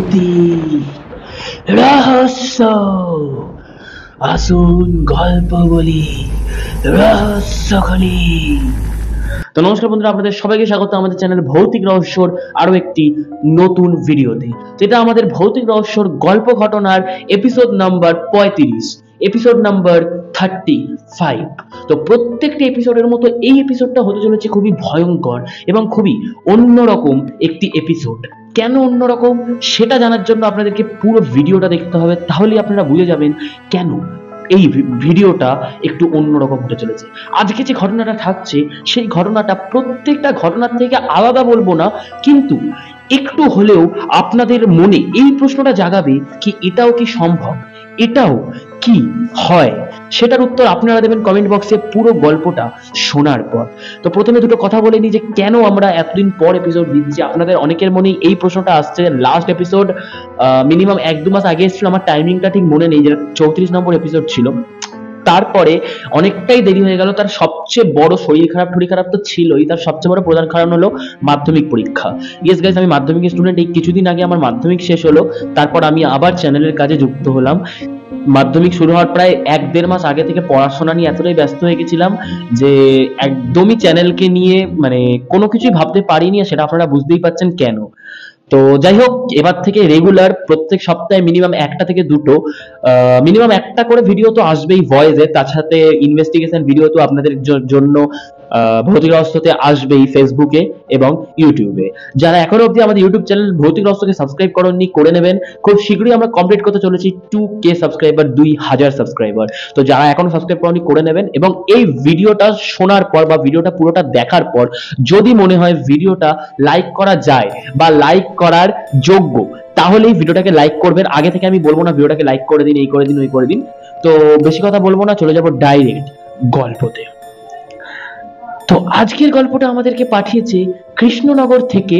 ভূতি রহস্য আসুন গল্প বলি রহস্য খনি। তো নমস্কার বন্ধুরা, আপনাদের সবাইকে স্বাগত আমাদের চ্যানেল ভৌতিক রহস্যর আরো একটি নতুন ভিডিওতে, যেটা আমাদের ভৌতিক রহস্যর গল্প ঘটনার এপিসোড নাম্বার 35, এপিসোড নাম্বার 35। তো প্রত্যেকটি এপিসোডের মতো এই এপিসোডটা হতে চলেছে খুবই ভয়ঙ্কর এবং খুবই অন্যরকম একটি এপিসোড। কেন অন্যরকম সেটা জানার জন্য আপনাদেরকে পুরো ভিডিওটা দেখতে হবে, তাহলেই আপনারা বুঝে যাবেন কেন এই ভিডিওটা একটু অন্যরকম হতে চলেছে। আজকে যে ঘটনাটা থাকছে সেই ঘটনাটা প্রত্যেকটা ঘটনার থেকে আলাদা বলবো না, কিন্তু একটু হলেও আপনাদের মনে এই প্রশ্নটা জাগাবে কি এটাও কি সম্ভব, এটাও কি হয়, সেটার উত্তর আপনারা দেবেন কমেন্ট বক্সে পুরো গল্পটা শোনার পর। তো প্রথমে দুটো কথা বলে নিই যে কেন আমরা এতদিন পর এপিসোড দিচ্ছি। আপনাদের অনেকের মনেই এই প্রশ্নটা আসছে। লাস্ট এপিসোড মিনিমাম 1-2 মাস আগে এসেছিল, আমার টাইমিংটা ঠিক মনে নেই, যেটা 34 নম্বর এপিসোড ছিল। তারপরে অনেকটাই দেরি হয়ে গেল। তার সবচেয়ে বড় শরীর খারাপ তো ছিলই, তার সবচেয়ে বড় প্রধান কারণ হলো মাধ্যমিক পরীক্ষা। ইয়েস গাইস, আমি মাধ্যমিক স্টুডেন্ট। এই কিছুদিন আগে আমার মাধ্যমিক শেষ হলো, তারপর আমি আবার চ্যানেলের কাজে যুক্ত হলাম। মাধ্যমিক শুরু হওয়ার প্রায় 1-1.5 মাস আগে থেকে পড়াশোনা নিয়ে এতটাই ব্যস্ত হয়ে গেছিলাম যে একদমই চ্যানেলকে নিয়ে কোনো কিছুই ভাবতে পারিনি, সেটা আপনারা বুঝতেই পারছেন কেন। তো যাই হোক, এবার থেকে রেগুলার প্রত্যেক সপ্তাহে মিনিমাম 1টা থেকে 2টো মিনিমাম 1টা করে ভিডিও তো আসবেই ভয়েসে, তার সাথে ইনভেস্টিগেশন ভিডিও তো আপনাদের জন্য ভৌতিক রহস্যতে আসবেই ফেসবুকে এবং ইউটিউবে। যারা এখনো অবধি আমাদের ইউটিউব চ্যানেল ভৌতিক রহস্যকে সাবস্ক্রাইব করেননি, করে নেবেন। খুব শীঘ্রই আমরা কমপ্লিট করতে চলেছি 2K সাবস্ক্রাইবার, 2000 সাবস্ক্রাইবার। তো যারা এখনো সাবস্ক্রাইব করেননি করে নেবেন, এবং এই ভিডিওটা শোনার পর বা ভিডিওটা পুরোটা দেখার পর যদি মনে হয় ভিডিওটা লাইক করা যায় বা লাইক করার যোগ্য, তাহলে এই ভিডিওটাকে লাইক করবেন। আগে থেকে আমি বলবো না ভিডিওটাকে লাইক করে দিন, এই করে দিন, ওই করে দিন। তো বেশি কথা বলবো না, চলে যাবো ডাইরেক্ট গল্পতে। তো আজকের গল্পটা আমাদেরকে পাঠিয়েছে কৃষ্ণনগর থেকে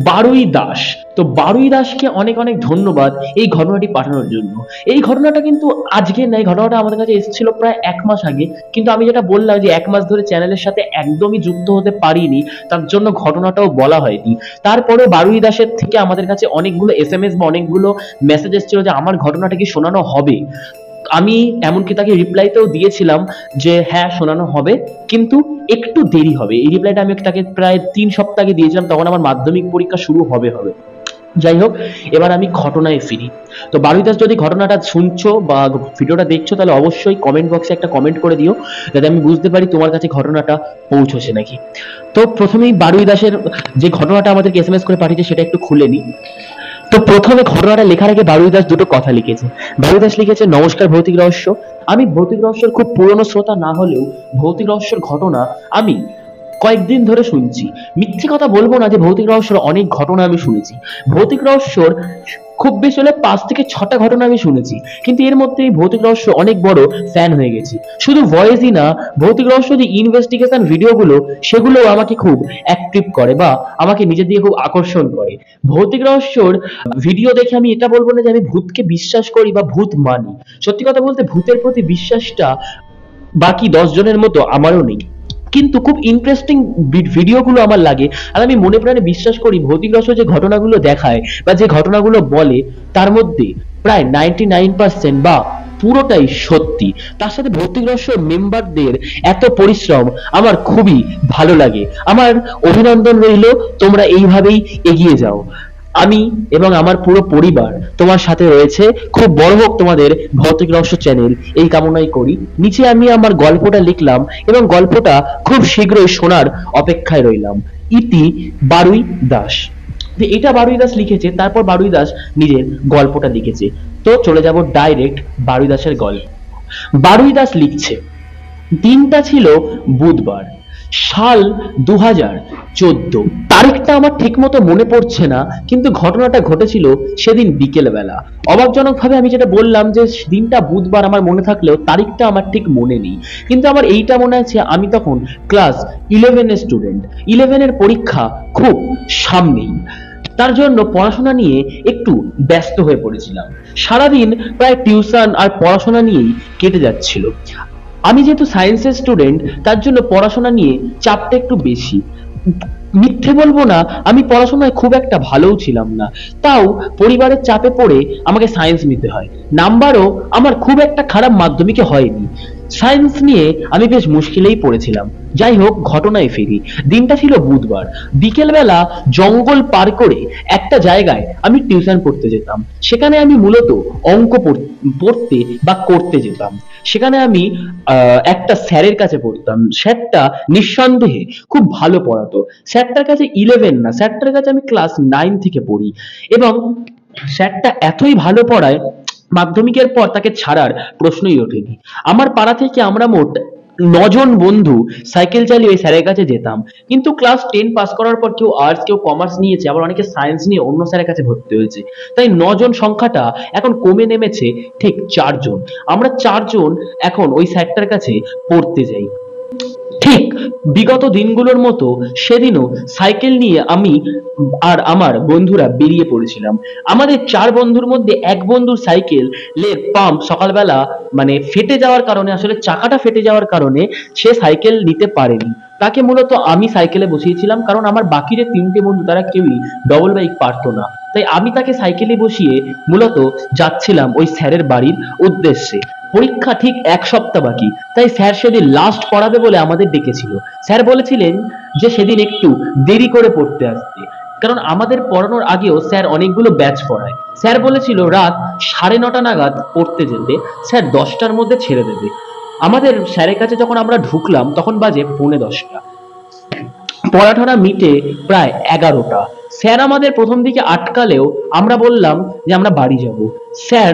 বারুই দাস। তো বারুই দাসকে অনেক অনেক ধন্যবাদ এই ঘটনাটি পাঠানোর জন্য। এই ঘটনাটা কিন্তু আজকে নাই, ঘটনাটা আমাদের কাছে এসেছিল প্রায় 1 মাস আগে, কিন্তু আমি যেটা বললাম যে 1 মাস ধরে চ্যানেলের সাথে একদমই যুক্ত হতে পারিনি, তার জন্য ঘটনাটাও বলা হয়নি। তারপরে বারুই দাসের থেকে আমাদের কাছে অনেকগুলো SMS বা অনেকগুলো মেসেজ এসেছিল যে আমার ঘটনাটা কি শোনানো হবে। আমি এমনকি তাকে রিপ্লাইতেও দিয়েছিলাম যে হ্যাঁ শোনানো হবে, কিন্তু একটু দেরি হবে। এই রিপ্লাইটা আমি তাকে প্রায় 3 সপ্তাহ আগে দিয়েছিলাম, তখন আমার মাধ্যমিক পরীক্ষা শুরু হবে। যাই হোক, এবার আমি ঘটনায় ফিরি। তো বারুই দাস, যদি ঘটনাটা শুনছো বা ভিডিওটা দেখছো তাহলে অবশ্যই কমেন্ট বক্সে একটা কমেন্ট করে দিও, যাতে আমি বুঝতে পারি তোমার কাছে ঘটনাটা পৌঁছেছে নাকি। তো প্রথমেই বারুই দাসের যে ঘটনাটা আমাদেরকে SMS করে পাঠিয়েছে সেটা একটু খুলে নিই। তো প্রথমে ঘটনাটা লেখার আগে বারুই দাস দুটো কথা লিখেছে। বারুই দাস লিখেছে, নমস্কার ভৌতিক রহস্য। আমি ভৌতিক রহস্যের খুব পুরনো শ্রোতা না হলেও ভৌতিক রহস্যের ঘটনা আমি কয়েকদিন ধরে শুনছি। মিথ্যে কথা বলবো না যে ভৌতিক রহস্যের অনেক ঘটনা আমি শুনেছি। ভৌতিক রহস্যর খুব বেশি হলে 5 থেকে 6টা ঘটনা আমি শুনেছি, কিন্তু এর মধ্যে এই ভৌতিক রহস্য অনেক বড় ফ্যান হয়ে গেছি। শুধু ভয়েসই না, ভৌতিক রহস্য যে ইনভেস্টিগেশন ভিডিওগুলো সেগুলো আমাকে খুব অ্যাক্টিভ করে বা আমাকে নিজের দিকে খুব আকর্ষণ করে। ভৌতিক রহস্যর ভিডিও দেখে আমি এটা বলবো না যে আমি ভূতকে বিশ্বাস করি বা ভূত মানি। সত্যি কথা বলতে ভূতের প্রতি বিশ্বাসটা বাকি 10 জনের মতো আমারও নেই, কিন্তু খুব ইন্টারেস্টিং ভিডিওগুলো আমার লাগে, আর আমি মনে প্রাণে বিশ্বাস করি ভৌতিক রহস্য যে ঘটনাগুলো দেখায় বা যে ঘটনাগুলো বলে তার মধ্যে প্রায় 99% বা পুরোটাই সত্যি। তার সাথে ভৌতিক রহস্য মেম্বারদের এত পরিশ্রম আমার খুবই ভালো লাগে। আমার অভিনন্দন রইল, তোমরা এইভাবেই এগিয়ে যাও। আমি এবং আমার পুরো পরিবার তোমার সাথে রয়েছে। খুব বড় হোক তোমাদের ভৌতিক রহস্য চ্যানেল, এই কামনাই করি। নিচে আমি আমার গল্পটা লিখলাম এবং গল্পটা খুব শীঘ্রই শোনার অপেক্ষায় রইলাম। ইতি বারুই দাস। এটা বারুই দাস লিখেছে, তারপর বারুই দাস নিজের গল্পটা লিখেছে। তো চলে যাব ডাইরেক্ট বারুই দাসের গল্প। বারুই দাস লিখছে, দিনটা ছিল বুধবার, সাল 2014। তারিখটা আমার ঠিক মতো মনে পড়ছে না, কিন্তু ঘটনাটা ঘটেছিল সেদিন বিকেল বেলা। অবাকজনক ভাবে আমি যেটা বললাম যে দিনটা বুধবার আমার মনে থাকলেও তারিখটা আমার ঠিক মনে নেই, কিন্তু আমার এইটা মনে আছে আমি তখন ক্লাস 11 স্টুডেন্ট। 11 পরীক্ষা খুব সামনেই, তার জন্য পড়াশোনা নিয়ে একটু ব্যস্ত হয়ে পড়েছিলাম। সারাদিন প্রায় টিউশন আর পড়াশোনা নিয়েই কেটে যাচ্ছিল। আমি যেহেতু সায়েন্সের স্টুডেন্ট, তার জন্য পড়াশোনা নিয়ে চাপটা একটু বেশি। মিথ্যে বলবো না, আমি পড়াশোনায় খুব একটা ভালোও ছিলাম না। তাও পরিবারের চাপে পড়ে আমাকে সায়েন্স নিতে হয়। নাম্বারও আমার খুব একটা খারাপ মাধ্যমিকে হয়নি। সায়েন্স নিয়ে আমি বেশ মুশকিলেই পড়েছিলাম। যাই হোক, ঘটনায় ফিরি। দিনটা ছিল বুধবার। বিকেলবেলা জঙ্গল পার করে একটা জায়গায় আমি টিউশন পড়তে যেতাম। সেখানে আমি মূলত অঙ্ক পড়তে বা করতে যেতাম। সেখানে আমি একটা স্যারের কাছে পড়তাম। স্যারটা নিঃসন্দেহে খুব ভালো পড়াতো। স্যারটার কাছে 11 না, স্যারটার কাছে আমি ক্লাস 9 থেকে পড়ি। এবং স্যারটা এতই ভালো পড়ায়, মাধ্যমিকের পর তাকে ছাড়ার প্রশ্নই ওঠেনি। আমার পাড়া থেকে আমরা মোট 9 জন বন্ধু সাইকেল চালিয়ে ওই স্যারের কাছে যেতাম। কিন্তু ক্লাস 10 পাস করার পর কেউ আর্টস, কেউ কমার্স নিয়েছে, আবার অনেকে সায়েন্স নিয়ে অন্য স্যারের কাছে ভর্তি হয়েছে। তাই 9 জন সংখ্যাটা এখন কমে নেমেছে ঠিক 4 জন। আমরা 4 জন এখন ওই স্যারটার কাছে পড়তে যাই। ঠিক বিগত দিনগুলোর মতো সেদিনও সাইকেল নিয়ে আমি আর আমার বন্ধুরা বেরিয়ে পড়েছিলাম। আমাদের 4 বন্ধুর মধ্যে এক বন্ধুর সাইকেলের পাম্প সকালবেলা মানে ফেটে যাওয়ার কারণে, আসলে চাকাটা ফেটে যাওয়ার কারণে সে সাইকেল নিতে পারেনি। তাকে মূলত আমি সাইকেলে বসিয়েছিলাম, কারণ আমার বাকি যে 3টে বন্ধু তারা কেউই ডবল বাইক পারতো না। তাই আমি তাকে সাইকেলে বসিয়ে মূলত যাচ্ছিলাম ওই স্যারের বাড়ির উদ্দেশ্যে। পরীক্ষা ঠিক 1 সপ্তাহ বাকি। তাই স্যার সেদিন লাস্ট পড়াবে বলে আমাদের ডেকেছিল। স্যার বলেছিলেন যে সেদিন একটু দেরি করে পড়তে আসতে, কারণ আমাদের পড়ানোর আগেও স্যার অনেকগুলো ব্যাচ পড়ায়। স্যার বলেছিল রাত 9:30 নাগাদ পড়তে যেতে, স্যার 10টার মধ্যে ছেড়ে দেবে। আমাদের স্যারের কাছে যখন আমরা ঢুকলাম তখন বাজে 10:45। পড়াঠরা মিটে প্রায় 11টা। স্যার আমাদের প্রথম দিকে আটকালেও আমরা বললাম যে আমরা বাড়ি যাব। স্যার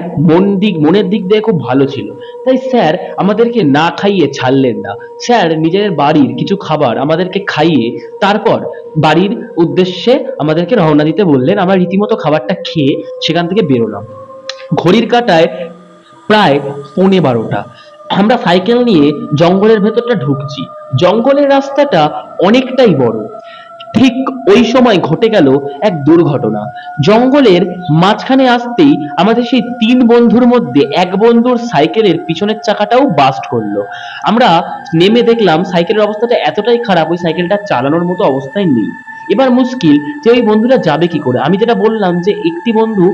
মনের দিক দিয়ে খুব ভালো ছিল। তাই স্যার আমাদেরকে না খাইয়ে ছাড়লেন না। স্যার নিজের বাড়ির কিছু খাবার আমাদেরকে খাইয়ে তারপর বাড়ির উদ্দেশ্যে আমাদেরকে রওনা দিতে বললেন। আমরা রীতিমতো খাবারটা খেয়ে সেখান থেকে বেরোলাম। ঘড়ির কাঁটায় প্রায় 12:15। আমরা সাইকেল নিয়ে জঙ্গলের ভেতরটা ঢুকছি। জঙ্গলের রাস্তাটা অনেকটাই বড়। ঠিক ওই সময় ঘটে গেল এক দুর্ঘটনা। জঙ্গলের মাঝখানে আসতেই আমাদের সেই 3 বন্ধুর মধ্যে এক বন্ধুর সাইকেলের পিছনের চাকাটাও বাস্ট করলো। আমরা নেমে দেখলাম সাইকেলের অবস্থাটা এতটাই খারাপ, ওই সাইকেলটা চালানোর মতো অবস্থায় নেই। এবার মুশকিল যে ওই বন্ধুরা যাবে কি করে। আমি যেটা বললাম যে একটি বন্ধু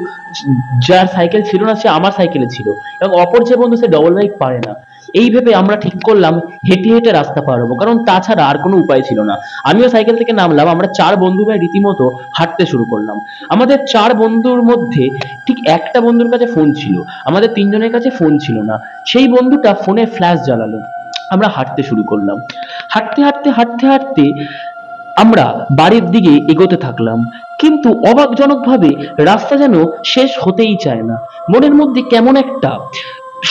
যার সাইকেল ছিল না সে আমার সাইকেলে ছিল, এবং অপর যে বন্ধু সে ডবল বাইক পারে না। এই ভেবে আমরা ঠিক করলাম হেঁটে হেঁটে রাস্তা পার হবো, কারণ তাছাড়া আর কোনো উপায় ছিল না। আমিও সাইকেল থেকে নামলাম। আমরা 4 বন্ধু ভাই রীতিমতো হাঁটতে শুরু করলাম। আমাদের 4 বন্ধুর মধ্যে ঠিক একটা বন্ধুর কাছে ফোন ছিল, আমাদের 3 জনের কাছে ফোন ছিল না। সেই বন্ধুটা ফোনে ফ্ল্যাশ জ্বালালো। আমরা হাঁটতে শুরু করলাম। হাঁটতে হাঁটতে হাঁটতে হাঁটতে আমরা বাড়ির দিকে এগোতে থাকলাম। কিন্তু অবাকজনকভাবে রাস্তা যেন শেষ হতেই চায় না। মনের মধ্যে কেমন একটা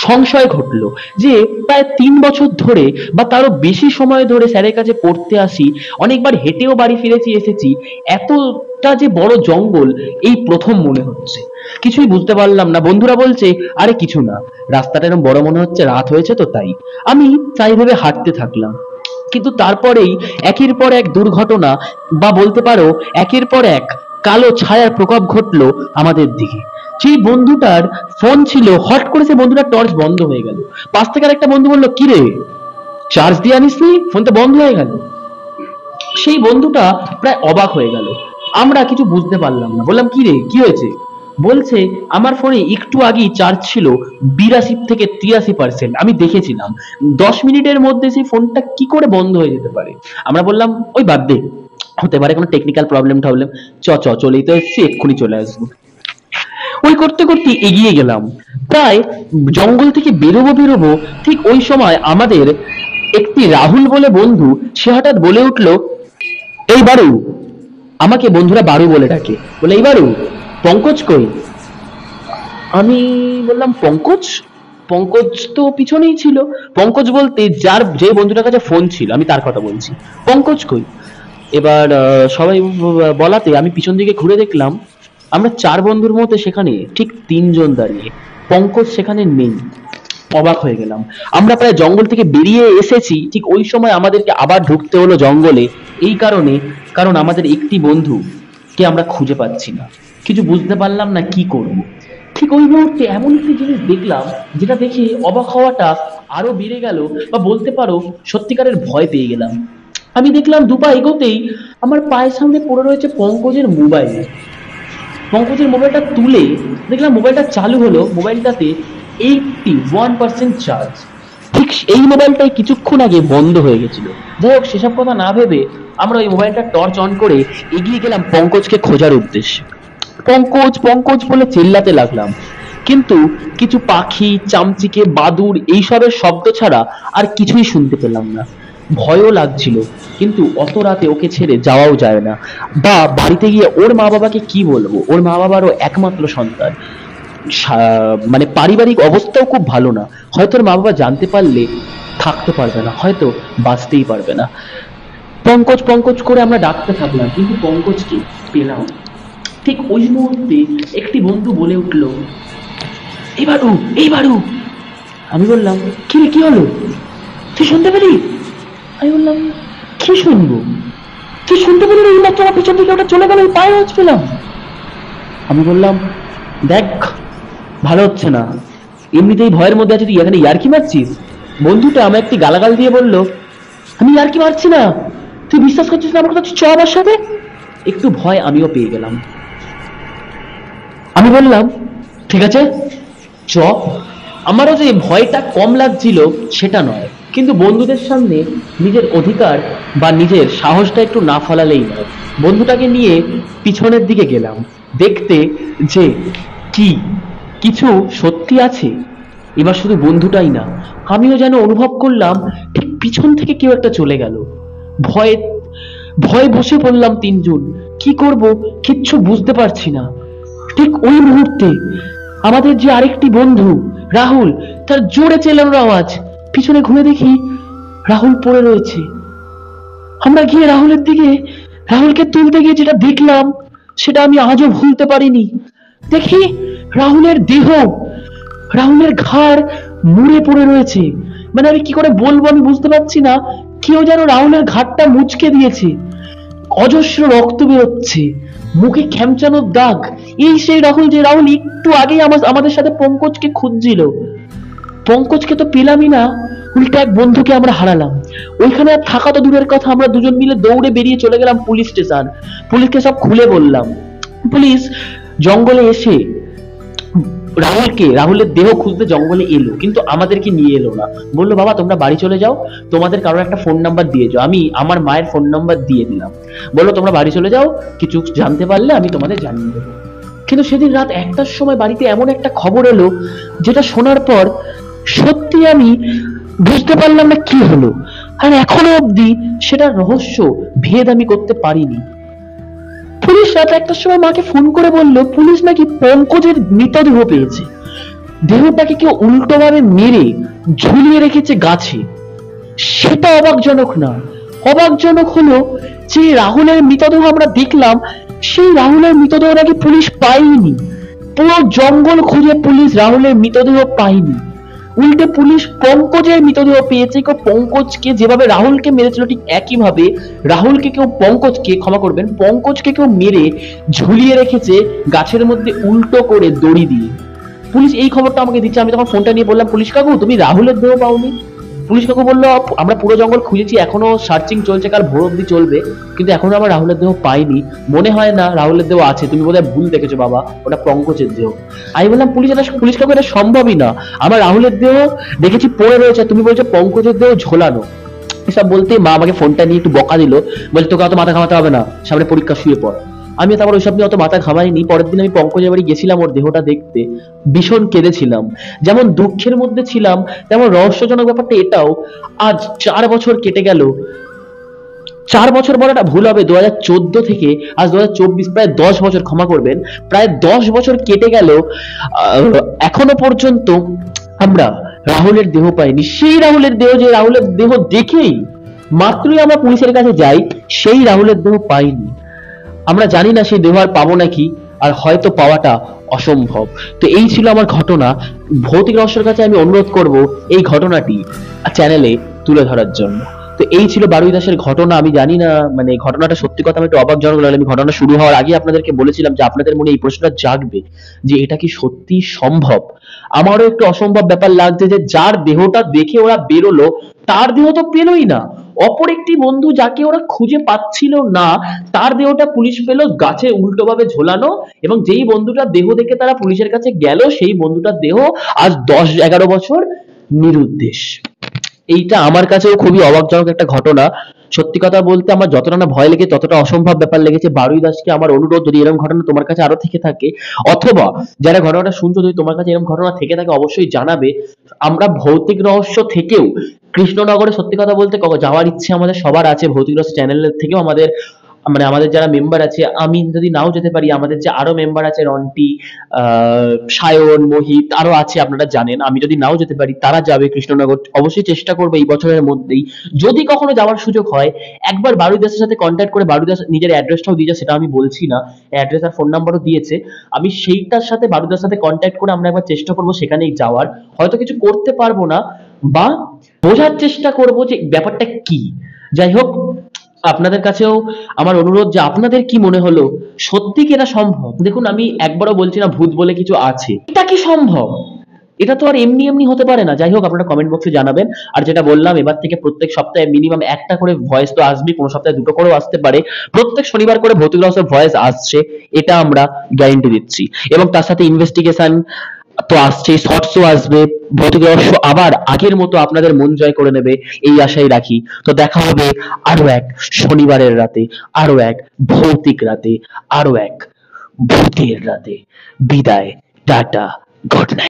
সংশয় ঘটলো যে প্রায় 3 বছর ধরে বা তারও বেশি সময় ধরে স্যারের কাছে পড়তে আসি, অনেকবার হেঁটেও বাড়ি ফিরেছি, এসেছি, এতটা যে বড় জঙ্গল এই প্রথম মনে হচ্ছে। কিছুই বুঝতে পারলাম না। বন্ধুরা বলছে আরে কিছু না, রাস্তাটা এরকম বড় মনে হচ্ছে, রাত হয়েছে তো তাই। আমি তাই ভেবে হাঁটতে থাকলাম। কিন্তু তারপরেই একের পর এক দুর্ঘটনা, বা বলতে পারো একের পর এক কালো ছায়ার প্রকোপ ঘটলো আমাদের দিকে। সেই বন্ধুটার ফোন ছিল, হট করে সে বন্ধুটার টর্চ বন্ধ হয়ে গেল। পাশ থেকে আরেকটা বন্ধু বললো কি রে, চার্জ দিয়ে আনিসনি, ফোনটা বন্ধ হয়ে গেল। সেই বন্ধুটা প্রায় অবাক হয়ে গেল। আমরা কিছু বুঝতে পারলাম না। বললাম কি রে, কি হয়েছে? বলছে আমার ফোনে একটু আগেই চার্জ ছিল 82 থেকে 83%। আমি দেখেছিলাম 10 মিনিটের মধ্যে সেই ফোনটা কি করে বন্ধ হয়ে যেতে পারে। আমরা বললাম ওই বাদ দে, হতে পারে কোনো টেকনিক্যাল প্রবলেম টবলেম, চলেই তো এসছি, এক্ষুনি চলে আসবো। ওই করতে করতে এগিয়ে গেলাম। প্রায় জঙ্গল থেকে বেরোবো ঠিক ওই সময় আমাদের একটি রাহুল বলে বন্ধু, সে হঠাৎ বলে উঠলো এই বারু। আমাকে বন্ধুরা বারু বলে ডাকে। বলে এই বারু, পঙ্কজ কই? আমি বললাম পঙ্কজ? পঙ্কজ তো পিছনেই ছিল। পঙ্কজ বলতে যে বন্ধুটার কাছে ফোন ছিল আমি তার কথা বলছি। পঙ্কজ কই? এবার সবাই বলাতে আমি পিছন দিকে ঘুরে দেখলাম আমরা 4 বন্ধুর মধ্যে সেখানে ঠিক 3 জন দাঁড়িয়ে, পঙ্কজ সেখানে নেই। অবাক হয়ে গেলাম। আমরা প্রায় জঙ্গল থেকে বেরিয়ে এসেছি, ঠিক ওই সময় আমাদেরকে আবার ঢুকতে হলো জঙ্গলে। এই কারণে, কারণ আমাদের একটি বন্ধু কে আমরা খুঁজে পাচ্ছি না। কিছু বুঝতে পারলাম না কি করব। ঠিক ওই মুহূর্তে এমন একটি জিনিস দেখলাম যেটা দেখে অবাক হওয়াটা আরো বেড়ে গেল, বা বলতে পারো সত্যিকারের ভয় পেয়ে গেলাম। আমি দেখলাম দুপা এগোতেই আমার পায়ের সামনে পড়ে রয়েছে পঙ্কজের মোবাইল। পঙ্কজের মোবাইলটা তুলে দেখলাম মোবাইলটা চালু হলো, মোবাইলটাতে 81% চার্জ। ঠিক এই মোবাইলটাই কিছুক্ষণ আগে বন্ধ হয়ে গেছিল। যাই হোক, সেসব কথা না ভেবে আমরা ওই মোবাইলটা টর্চ অন করে এগিয়ে গেলাম পঙ্কজকে খোঁজার উদ্দেশ্যে। পঙ্কজ পঙ্কজ বলে চিল্লাতে লাগলাম, কিন্তু কিছু পাখি, চামচিকে, বাদুড় এইসবের শব্দ ছাড়া আর কিছুই শুনতে পেলাম না। ভয়ও লাগছিল, কিন্তু অত রাতে ওকে ছেড়ে যাওয়াও যায় না, বা বাড়িতে গিয়ে ওর মা বাবাকে কি বলবো। ওর মা বাবারও একমাত্র সন্তান, মানে পারিবারিক অবস্থাও খুব ভালো না। হয়তো ওর মা বাবা জানতে পারলে থাকতে পারবে না, হয়তো বাঁচতেই পারবে না। পঙ্কজ পঙ্কজ করে আমরা ডাকতে থাকলাম, কিন্তু পঙ্কজকে পেলাম না। ঠিক ওই মুহূর্তে একটি বন্ধু বলে উঠলো, এই বাড়ু, এই বাড়ু। আমি বললাম, কি রে, কি হলো, তুই শুনতে পেলি? আমি বললাম, কি শুনবো, তুই শুনতে পেলি? এই মাত্র আমার পিছন থেকে ওটা চলে গেল, পায়ে আওয়াজ পেলাম। আমি বললাম, দেখ, ভালো হচ্ছে না, এমনিতেই ভয়ের মধ্যে আছি, তুই এখানে ইয়ার্কি মারছিস। বন্ধুটা আমায় একটি গালাগাল দিয়ে বলল, আমি ইয়ার্কি মারছি না, তুই বিশ্বাস করছিস না আমার কথা, চ আমার সাথে। একটু ভয় আমিও পেয়ে গেলাম। আমি বললাম, ঠিক আছে চ। আমারও যে ভয়টা কম লাগছিল সেটা নয়, কিন্তু বন্ধুদের সামনে নিজের অধিকার বা নিজের সাহসটা একটু না ফলালেই নয়। বন্ধুটাকে নিয়ে পিছনের দিকে গেলাম, দেখতে যে কি কিছু সত্যি আছে। এবার শুধু বন্ধুটাই না, আমিও যেন অনুভব করলাম ঠিক পিছন থেকে কেউ একটা চলে গেল। ভয়ে ভয়ে বসে পড়লাম তিনজন, কি করব কিচ্ছু বুঝতে পারছি না। ঠিক ওই মুহূর্তে আমাদের যে আরেকটি বন্ধু রাহুল, তার জোরে চেল্লানোর আওয়াজ। পিছনে ঘুরে দেখি রাহুল পড়ে রয়েছে। আমরা গিয়ে রাহুলকে তুলতে গিয়ে যেটা দেখলাম সেটা আমি আজও ভুলতে পারিনি। দেখি রাহুলের দেহ, রাহুলের ঘাড় মুড়ে পড়ে রয়েছে। মানে আমি কি করে বলবো আমি বুঝতে পারছি না। কেউ যেন রাহুলের ঘাড়টা মুচকে দিয়েছে, অজস্র রক্ত বেরোচ্ছে, মুখে খ্যামচানোর দাগ। এই সেই রাহুল, যে রাহুল একটু আগেই আমাদের সাথে পঙ্কজকে খুঁজছিল। পঙ্কজকে তো পেলামই না, উল্টো এক বন্ধুকে আমরা হারালাম। ওইখানে আর থাকা তো দূরের কথা, আমরা দুজন মিলে দৌড়ে বেরিয়ে চলে গেলাম পুলিশ স্টেশন। পুলিশকে সব খুলে বললাম। পুলিশ জঙ্গলে এসে রাহুলের দেহ খুঁজতে জঙ্গলে এলো, কিন্তু আমাদেরকে নিয়ে এলো না। বললো, বাবা তোমরা বাড়ি চলে যাও, তোমাদের কারোর একটা ফোন নাম্বার দিয়ে যাও। আমি আমার মায়ের ফোন নাম্বার দিয়ে দিলাম। বললো, তোমরা বাড়ি চলে যাও, কিছু জানতে পারলে আমি তোমাদের জানিয়ে দেবো। কিন্তু সেদিন রাত 1টার সময় বাড়িতে এমন একটা খবর এলো, যেটা শোনার পর সত্যি আমি বুঝতে পারলাম না কি হলো, আর এখনো অবধি সেটা রহস্য ভেদ আমি করতে পারিনি। পুলিশ রাত 1টার সময় মাকে ফোন করে বলল, পুলিশ নাকি পঙ্কজের মৃতদেহ পেয়েছে। দেহটাকে কেউ উল্টোভাবে মেরে ঝুলিয়ে রেখেছে গাছে। সেটা অবাকজনক না, অবাকজনক হলো যে রাহুলের মৃতদেহ আমরা দেখলাম, সেই রাহুলের মৃতদেহ নাকি পুলিশ পায়নি। পুরো জঙ্গল খুঁজে পুলিশ রাহুলের মৃতদেহ পায়নি, উল্টে পুলিশ পঙ্কজের মৃতদেহ পেয়েছে। কেউ পঙ্কজকে যেভাবে রাহুলকে মেরেছিল ঠিক একই ভাবে পঙ্কজকে কেউ মেরে ঝুলিয়ে রেখেছে গাছের মধ্যে উল্টো করে দড়ি দিয়ে। পুলিশ এই খবরটা আমাকে দিচ্ছে। আমি তখন ফোনটা নিয়ে বললাম, পুলিশ কাকু তুমি রাহুলের দেহ পাওনি? পুলিশ কাকু বললো, আমরা পুরো জঙ্গল খুঁজেছি, এখনো সার্চিং চলছে, কাল ভোর অব্দি চলবে, কিন্তু এখনো আমরা রাহুলের দেহ পাইনি। মনে হয় না রাহুলের দেহ আছে, তুমি বোধহয় ভুল দেখেছো বাবা, ওটা পঙ্কজের দেহ। আমি বললাম, পুলিশ কাকু এটা সম্ভবই না, আমার রাহুলের দেহ দেখেছি পড়ে রয়েছে, তুমি বলছো পঙ্কজের দেহ ঝোলানো। এসব বলতে মা আমাকে ফোনটা নিয়ে একটু বকা দিল, বলছে তোকে অত মাথা ঘামাতে হবে না, সামনে পরীক্ষা, শুয়ে পড়। আমি তারপর ওইসব নিয়ে অত মাথা ঘামাইনি। পরের দিন আমি পঙ্কজের বাড়ি গেছিলাম ওর দেহটা দেখতে, ভীষণ কেঁদেছিলাম। যেমন দুঃখের মধ্যে ছিলাম, তেমন রহস্যজনক ব্যাপারটা এটাও, আজ 4 বছর কেটে গেল। 4 বছর বলাটা ভুল হবে, 2014 থেকে আজ 2024, প্রায় 10 বছর, ক্ষমা করবেন, প্রায় 10 বছর কেটে গেল। এখনো পর্যন্ত আমরা রাহুলের দেহ পাইনি। সেই রাহুলের দেহ, যে রাহুলের দেহ দেখেই মাত্রই আমরা পুলিশের কাছে যাই, সেই রাহুলের দেহ পাইনি। আমরা জানি না সেই দেহ আর পাবো নাকি, আর হয়তো পাওয়াটা অসম্ভব। তো এই ছিল আমার ঘটনা। ভৌতিক রহস্যের কাছে আমি অনুরোধ করব এই ঘটনাটি চ্যানেলে তুলে ধরার জন্য। তো এই ছিল বারুই দাসের ঘটনা। আমি জানি না, মানে ঘটনাটা সত্যি কথা আমি একটু অবাকজনক লাগলো। আমি ঘটনা শুরু হওয়ার আগে আপনাদেরকে বলেছিলাম যে আপনাদের মনে এই প্রশ্নটা জাগবে যে এটা কি সত্যি সম্ভব। আমারও একটু অসম্ভব ব্যাপার লাগছে যে যার দেহটা দেখে ওরা বেরোলো, তার দেহ তো পেলোই না, অপর একটি বন্ধু যাকে ওরা খুঁজে পাচ্ছিল না, তার দেহটা পুলিশ পেল গাছে উল্টোভাবে ঝোলানো, এবং যেই বন্ধুটার দেহ দেখে তারা পুলিশের কাছে গেল, সেই বন্ধুটার দেহ আজ 10-11 বছর নিরুদ্দেশ। এইটা আমার কাছেও খুবই অবাকজনক একটা ঘটনা। সত্যি কথা বলতে আমার যতটা না ভয় লেগে ততটা অসম্ভব ব্যাপার লেগেছে। বারুই দাসকে আমার অনুরোধ, যদি এরকম ঘটনা তোমার কাছে আরো থেকে থাকে, অথবা যারা ঘটনাটা শুনছো, যদি তোমার কাছে এরকম ঘটনা থেকে থাকে অবশ্যই জানাবে। আমরা ভৌতিক রহস্য থেকেও কৃষ্ণনগরে সত্যি কথা বলতে যাওয়ার ইচ্ছে আমাদের সবার আছে। ভৌতিক রহস্য চ্যানেলের থেকেও আমাদের, মানে আমাদের যারা মেম্বার আছে, আমি যদি নাও যেতে পারি, আমাদের যে আরো মেম্বার আছে, রন্টি, সায়ন, মোহিত, আরো আছে, আপনারা জানেন। আমি যদি নাও যেতে পারি, তারা যাবে কৃষ্ণনগর। অবশ্যই চেষ্টা করবো এই বছরের মধ্যেই, যদি কখনো যাওয়ার সুযোগ হয়, একবার বারুই দাসের সাথে কন্ট্যাক্ট করে, বারুই দাস নিজের অ্যাড্রেসটাও দিয়েছে, সেটা আমি বলছি না, অ্যাড্রেস আর ফোন নাম্বারও দিয়েছে, আমি সেইটার সাথে বারুই দাসের সাথে কন্ট্যাক্ট করে আমরা একবার চেষ্টা করবো সেখানেই যাওয়ার। হয়তো কিছু করতে পারবো না, বা বোঝার চেষ্টা করবো যে ব্যাপারটা কি। যাই হোক, আপনাদের কাছেও আমার অনুরোধ যে আপনাদের কি মনে হলো, সত্যি কি এটা সম্ভব? দেখুন, আমি একবারও বলছি না ভূত বলে কিছু আছে, এটা কি সম্ভব? এটা তো আর এমনি এমনি হতে পারে না। যাই হোক, আপনারা কমেন্ট বক্সে জানাবেন। আর যেটা বললাম, এবার থেকে প্রত্যেক সপ্তাহে মিনিমাম একটা করে ভয়েস তো আসবেই, কোনো সপ্তাহে দুটো করেও আসতে পারে। প্রত্যেক শনিবার করে ভৌতিক রহস্যের ভয়েস আসছে, এটা আমরা গ্যারান্টি দিচ্ছি। এবং তার সাথে ইনভেস্টিগেশন তো আসছেই, শর্টসও আসবে। ভৌতিক রহস্য আবার আগের মতো আপনাদের মন জয় করে নেবে, এই আশাই রাখি। তো দেখা হবে আরো এক শনিবারের রাতে, আরো এক ভৌতিক রাতে, আরো এক ভূতের রাতে। বিদায়, টাটা, গুড নাইট।